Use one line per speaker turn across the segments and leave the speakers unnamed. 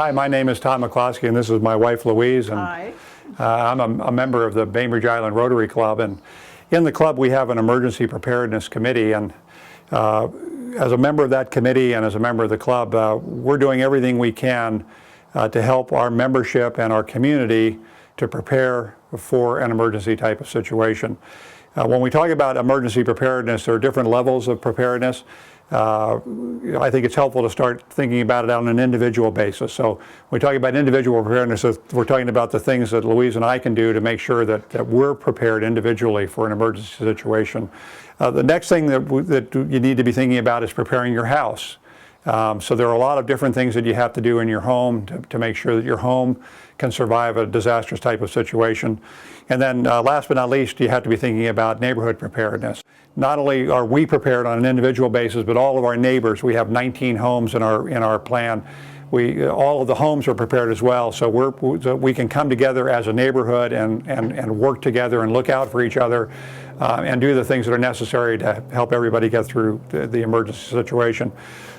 Hi, my name is Tom McCloskey, and this is my wife Louise. And
Hi.
I'm a member of the Bainbridge Island Rotary Club, and in the club we have an emergency preparedness committee. And as a member of that committee and as a member of the club, we're doing everything we can to help our membership and our community to prepare for an emergency type of situation. When we talk about emergency preparedness, there are different levels of preparedness. I think it's helpful to start thinking about it on an individual basis. So when we talk about individual preparedness, we're talking about the things that Louise and I can do to make sure that we're prepared individually for an emergency situation. The next thing that you need to be thinking about is preparing your house. So there are a lot of different things that you have to do in your home to make sure that your home can survive a disastrous type of situation. And then last but not least, you have to be thinking about neighborhood preparedness. Not only are we prepared on an individual basis, but all of our neighbors. We have 19 homes in our plan. All of the homes are prepared as well, so we can come together as a neighborhood and work together and look out for each other and do the things that are necessary to help everybody get through the emergency situation.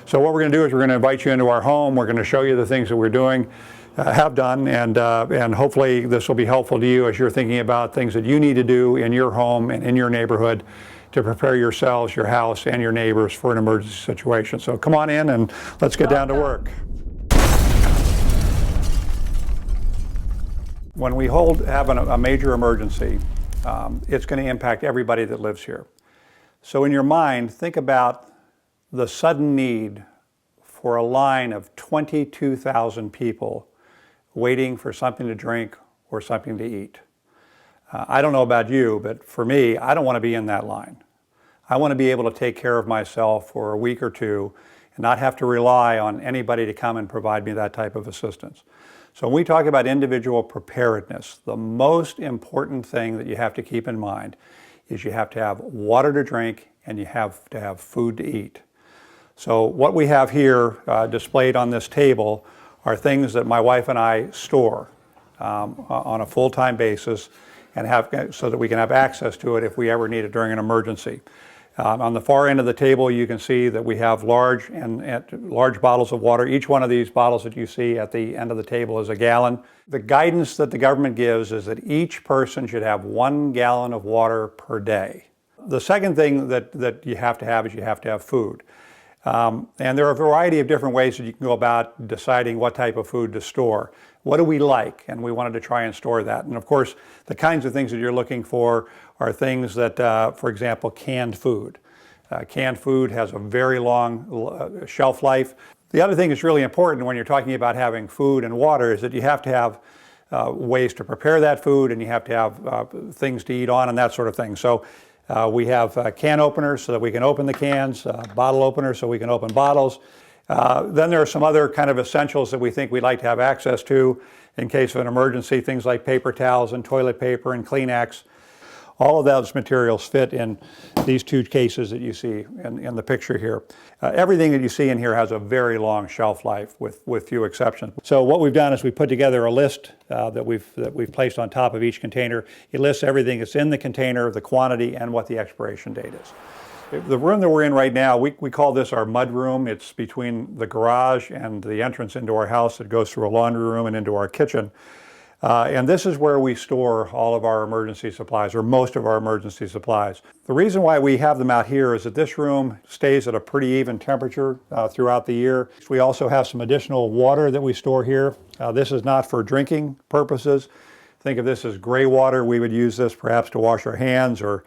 So what we're going to do is we're going to invite you into our home. We're going to show you the things that we're doing, have done, and hopefully this will be helpful to you as you're thinking about things that you need to do in your home and in your neighborhood to prepare yourselves, your house, and your neighbors for an emergency situation. So come on in and let's get down to work. When we have a major emergency, it's going to impact everybody that lives here. So in your mind, think about the sudden need for a line of 22,000 people waiting for something to drink or something to eat. I don't know about you, but for me, I don't want to be in that line. I want to be able to take care of myself for a week or two and not have to rely on anybody to come and provide me that type of assistance. So when we talk about individual preparedness, the most important thing that you have to keep in mind is you have to have water to drink and you have to have food to eat. So what we have here displayed on this table are things that my wife and I store on a full-time basis and so that we can have access to it if we ever need it during an emergency. On the far end of the table, you can see that we have large bottles of water. Each one of these bottles that you see at the end of the table is a gallon. The guidance that the government gives is that each person should have 1 gallon of water per day. The second thing that you have to have is you have to have food. And there are a variety of different ways that you can go about deciding what type of food to store. What do we like? And we wanted to try and store that. And of course, the kinds of things that you're looking for are things that, for example, canned food. Canned food has a very long shelf life. The other thing that's really important when you're talking about having food and water is that you have to have ways to prepare that food and you have to have things to eat on and that sort of thing. So we have can openers so that we can open the cans, bottle openers so we can open bottles. Then there are some other kind of essentials that we think we'd like to have access to in case of an emergency, things like paper towels and toilet paper and Kleenex. All of those materials fit in these two cases that you see in the picture here. Everything that you see in here has a very long shelf life with few exceptions. So what we've done is we put together a list that we've placed on top of each container. It lists everything that's in the container, the quantity, and what the expiration date is. The room that we're in right now, we call this our mud room. It's between the garage and the entrance into our house that goes through a laundry room and into our kitchen. And this is where we store all of our emergency supplies, or most of our emergency supplies. The reason why we have them out here is that this room stays at a pretty even temperature throughout the year. We also have some additional water that we store here. This is not for drinking purposes. Think of this as gray water. We would use this perhaps to wash our hands or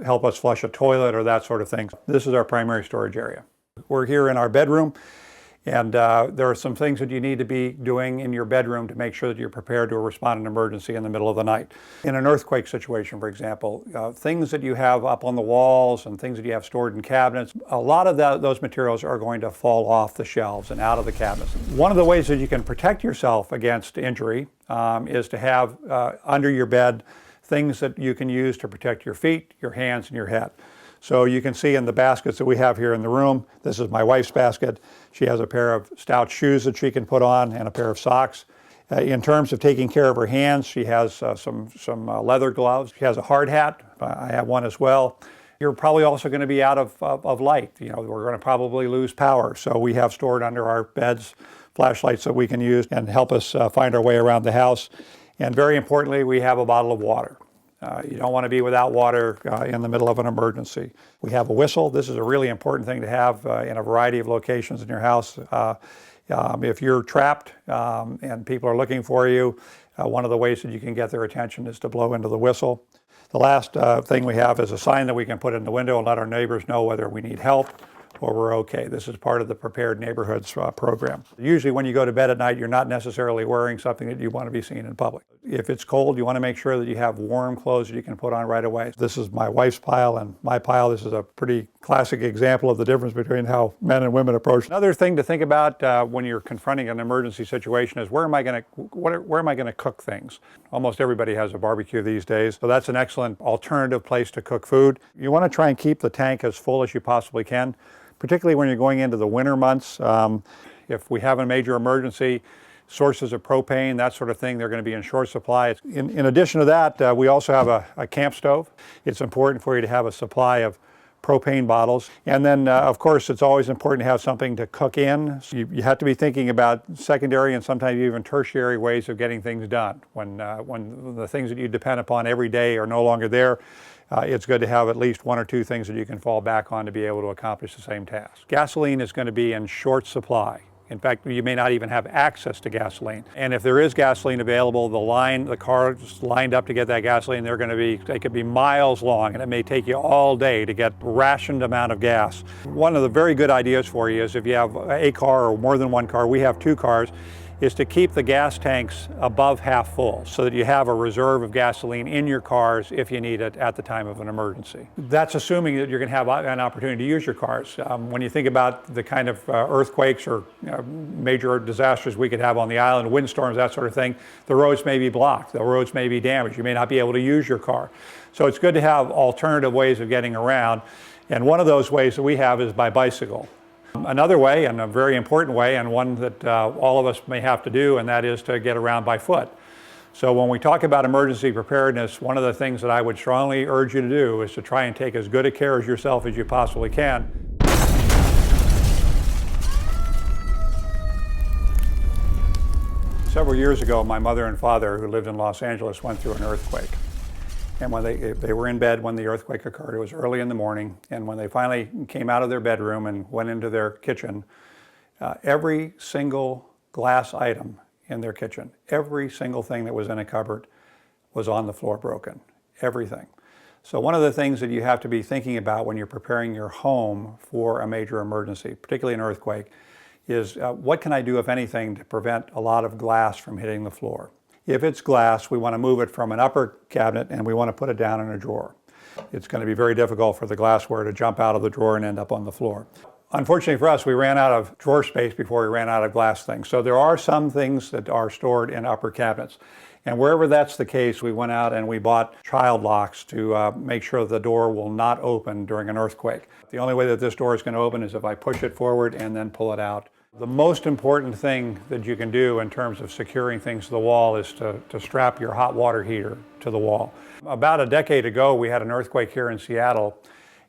help us flush a toilet or that sort of thing. This is our primary storage area. We're here in our bedroom. And there are some things that you need to be doing in your bedroom to make sure that you're prepared to respond to an emergency in the middle of the night. In an earthquake situation, for example, things that you have up on the walls and things that you have stored in cabinets, a lot of those materials are going to fall off the shelves and out of the cabinets. One of the ways that you can protect yourself against injury is to have under your bed things that you can use to protect your feet, your hands, and your head. So you can see in the baskets that we have here in the room, this is my wife's basket. She has a pair of stout shoes that she can put on and a pair of socks. In terms of taking care of her hands, she has some leather gloves. She has a hard hat. I have one as well. You're probably also going to be out of light. We're going to probably lose power. So we have stored under our beds flashlights that we can use and help us find our way around the house. And very importantly, we have a bottle of water. You don't want to be without water in the middle of an emergency. We have a whistle. This is a really important thing to have in a variety of locations in your house. If you're trapped and people are looking for you, one of the ways that you can get their attention is to blow into the whistle. The last thing we have is a sign that we can put in the window and let our neighbors know whether we need help or we're okay. This is part of the Prepared Neighborhoods program. Usually when you go to bed at night, you're not necessarily wearing something that you want to be seen in public. If it's cold, you want to make sure that you have warm clothes that you can put on right away. This is my wife's pile and my pile. This is a pretty classic example of the difference between how men and women approach. Another thing to think about when you're confronting an emergency situation is where am I going to cook things? Almost everybody has a barbecue these days, so that's an excellent alternative place to cook food. You want to try and keep the tank as full as you possibly can, particularly when you're going into the winter months. If we have a major emergency, sources of propane, that sort of thing, they're going to be in short supply. In addition to that, we also have a camp stove. It's important for you to have a supply of propane bottles. And then, of course, it's always important to have something to cook in. So you have to be thinking about secondary and sometimes even tertiary ways of getting things done. When the things that you depend upon every day are no longer there, it's good to have at least one or two things that you can fall back on to be able to accomplish the same task. Gasoline is going to be in short supply. In fact, you may not even have access to gasoline. And if there is gasoline available, the cars lined up to get that gasoline, they could be miles long, and it may take you all day to get rationed amount of gas. One of the very good ideas for you is if you have a car or more than one car, we have two cars, is to keep the gas tanks above half full so that you have a reserve of gasoline in your cars if you need it at the time of an emergency. That's assuming that you're going to have an opportunity to use your cars. When you think about the kind of earthquakes or major disasters we could have on the island, windstorms, that sort of thing, the roads may be blocked, the roads may be damaged, you may not be able to use your car. So it's good to have alternative ways of getting around, and one of those ways that we have is by bicycle. Another way, and a very important way, and one that all of us may have to do, and that is to get around by foot. So when we talk about emergency preparedness, one of the things that I would strongly urge you to do is to try and take as good a care of yourself as you possibly can. Several years ago, my mother and father, who lived in Los Angeles, went through an earthquake. And when they were in bed when the earthquake occurred, it was early in the morning, and when they finally came out of their bedroom and went into their kitchen, every single glass item in their kitchen, every single thing that was in a cupboard was on the floor broken, everything. So one of the things that you have to be thinking about when you're preparing your home for a major emergency, particularly an earthquake, is what can I do, if anything, to prevent a lot of glass from hitting the floor? If it's glass, we want to move it from an upper cabinet and we want to put it down in a drawer. It's going to be very difficult for the glassware to jump out of the drawer and end up on the floor. Unfortunately for us, we ran out of drawer space before we ran out of glass things. So there are some things that are stored in upper cabinets. And wherever that's the case, we went out and we bought child locks to make sure that the door will not open during an earthquake. The only way that this door is going to open is if I push it forward and then pull it out. The most important thing that you can do in terms of securing things to the wall is to strap your hot water heater to the wall. About a decade ago, we had an earthquake here in Seattle,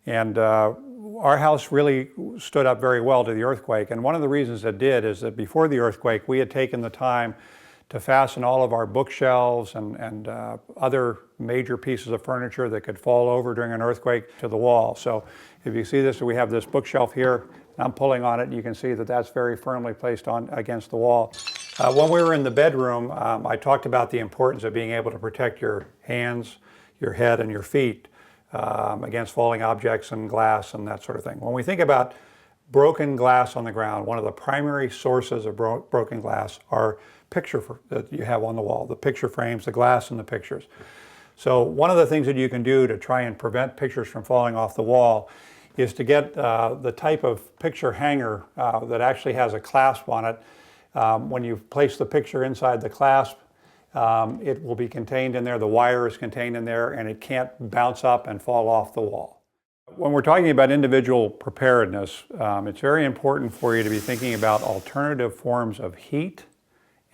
and our house really stood up very well to the earthquake. And one of the reasons it did is that before the earthquake, we had taken the time to fasten all of our bookshelves and other major pieces of furniture that could fall over during an earthquake to the wall. So if you see this, we have this bookshelf here. I'm pulling on it, and you can see that that's very firmly placed on against the wall. When we were in the bedroom, I talked about the importance of being able to protect your hands, your head, and your feet against falling objects and glass and that sort of thing. When we think about broken glass on the ground, one of the primary sources of broken glass are pictures that you have on the wall, the picture frames, the glass and the pictures. So one of the things that you can do to try and prevent pictures from falling off the wall is to get the type of picture hanger that actually has a clasp on it. When you place the picture inside the clasp, it will be contained in there, the wire is contained in there, and it can't bounce up and fall off the wall. When we're talking about individual preparedness, it's very important for you to be thinking about alternative forms of heat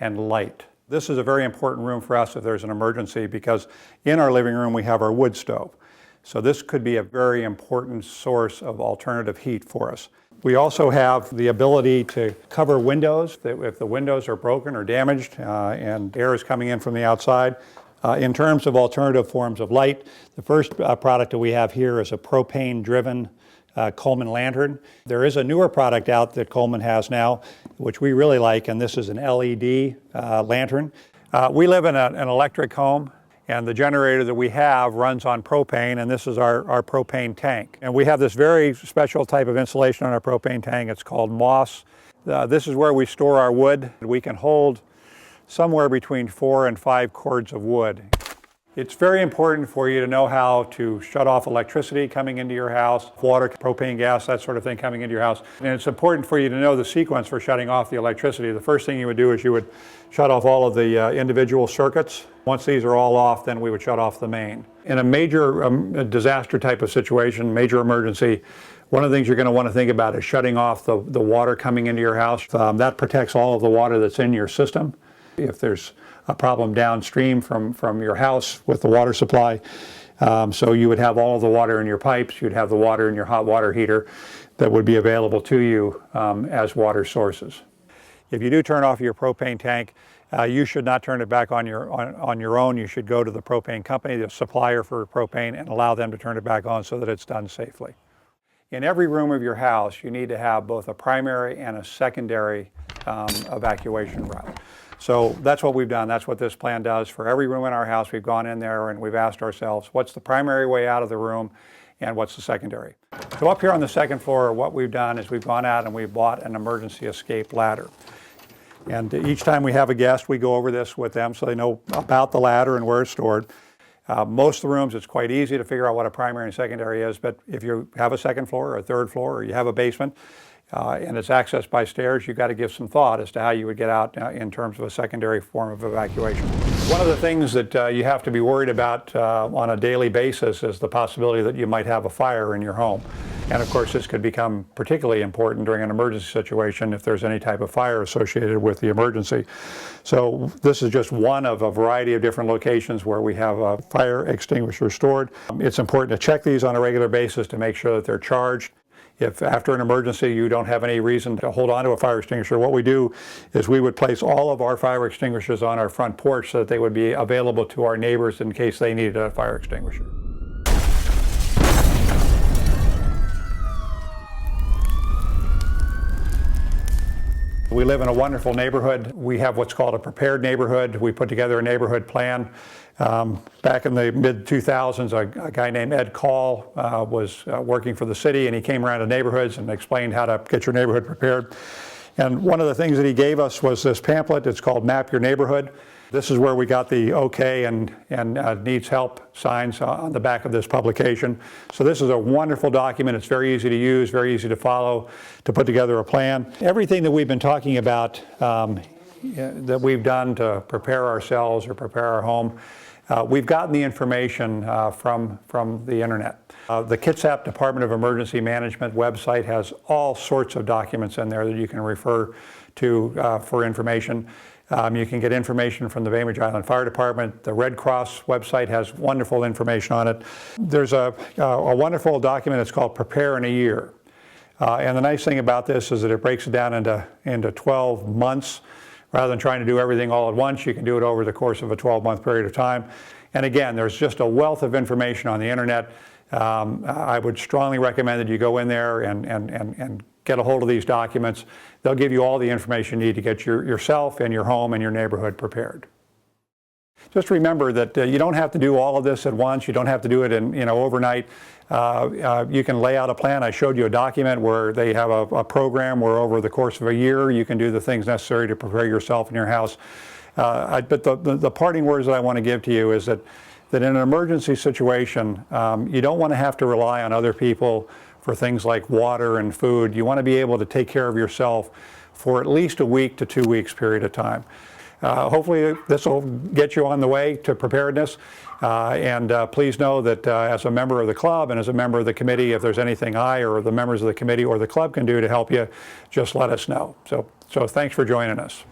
and light. This is a very important room for us if there's an emergency, because in our living room we have our wood stove. So this could be a very important source of alternative heat for us. We also have the ability to cover windows if the windows are broken or damaged and air is coming in from the outside. In terms of alternative forms of light, the first product that we have here is a propane-driven Coleman lantern. There is a newer product out that Coleman has now, which we really like, and this is an LED lantern. We live in an electric home, and the generator that we have runs on propane, and this is our propane tank. And we have this very special type of insulation on our propane tank. It's called moss. This is where we store our wood. We can hold somewhere between 4 and 5 cords of wood. It's very important for you to know how to shut off electricity coming into your house, water, propane, gas, that sort of thing coming into your house. And it's important for you to know the sequence for shutting off the electricity. The first thing you would do is you would shut off all of the individual circuits. Once these are all off, then we would shut off the main. In a major disaster type of situation, major emergency, one of the things you're going to want to think about is shutting off the water coming into your house. That protects all of the water that's in your system. If there's a problem downstream from your house with the water supply, so you would have all of the water in your pipes, you'd have the water in your hot water heater that would be available to you as water sources. If you do turn off your propane tank, you should not turn it back on your own. You should go to the propane company, the supplier for propane, and allow them to turn it back on so that it's done safely. In every room of your house, you need to have both a primary and a secondary evacuation route. So that's what we've done. That's what this plan does. For every room in our house, we've gone in there and we've asked ourselves, what's the primary way out of the room and what's the secondary? So up here on the second floor, what we've done is we've gone out and we've bought an emergency escape ladder. And each time we have a guest, we go over this with them so they know about the ladder and where it's stored. Most of the rooms, it's quite easy to figure out what a primary and secondary is, but if you have a second floor or a third floor or you have a basement, and it's accessed by stairs, you've got to give some thought as to how you would get out in terms of a secondary form of evacuation. One of the things that you have to be worried about on a daily basis is the possibility that you might have a fire in your home. And of course, this could become particularly important during an emergency situation if there's any type of fire associated with the emergency. So this is just one of a variety of different locations where we have a fire extinguisher stored. It's important to check these on a regular basis to make sure that they're charged. If after an emergency you don't have any reason to hold on to a fire extinguisher, what we do is we would place all of our fire extinguishers on our front porch so that they would be available to our neighbors in case they needed a fire extinguisher. We live in a wonderful neighborhood. We have what's called a prepared neighborhood. We put together a neighborhood plan. Back in the mid-2000s, a guy named Ed Call was working for the city, and he came around to neighborhoods and explained how to get your neighborhood prepared. And one of the things that he gave us was this pamphlet. It's called Map Your Neighborhood. This is where we got the OK and needs help signs on the back of this publication. So this is a wonderful document. It's very easy to use, very easy to follow, to put together a plan. Everything that we've been talking about that we've done to prepare ourselves or prepare our home, we've gotten the information from the internet. The Kitsap Department of Emergency Management website has all sorts of documents in there that you can refer to for information. You can get information from the Bainbridge Island Fire Department. The Red Cross website has wonderful information on it. There's a wonderful document. It's called Prepare in a Year. And the nice thing about this is that it breaks it down into 12 months. Rather than trying to do everything all at once, you can do it over the course of a 12-month period of time. And again, there's just a wealth of information on the internet. I would strongly recommend that you go in there and get a hold of these documents. They'll give you all the information you need to get yourself and your home and your neighborhood prepared. Just remember that you don't have to do all of this at once. You don't have to do it in overnight. You can lay out a plan. I showed you a document where they have a program where over the course of a year you can do the things necessary to prepare yourself and your house. But the parting words that I want to give to you is that in an emergency situation, you don't want to have to rely on other people for things like water and food. You want to be able to take care of yourself for at least a week to 2 weeks period of time. Hopefully this will get you on the way to preparedness. And please know that as a member of the club and as a member of the committee, if there's anything I or the members of the committee or the club can do to help you, just let us know. So thanks for joining us.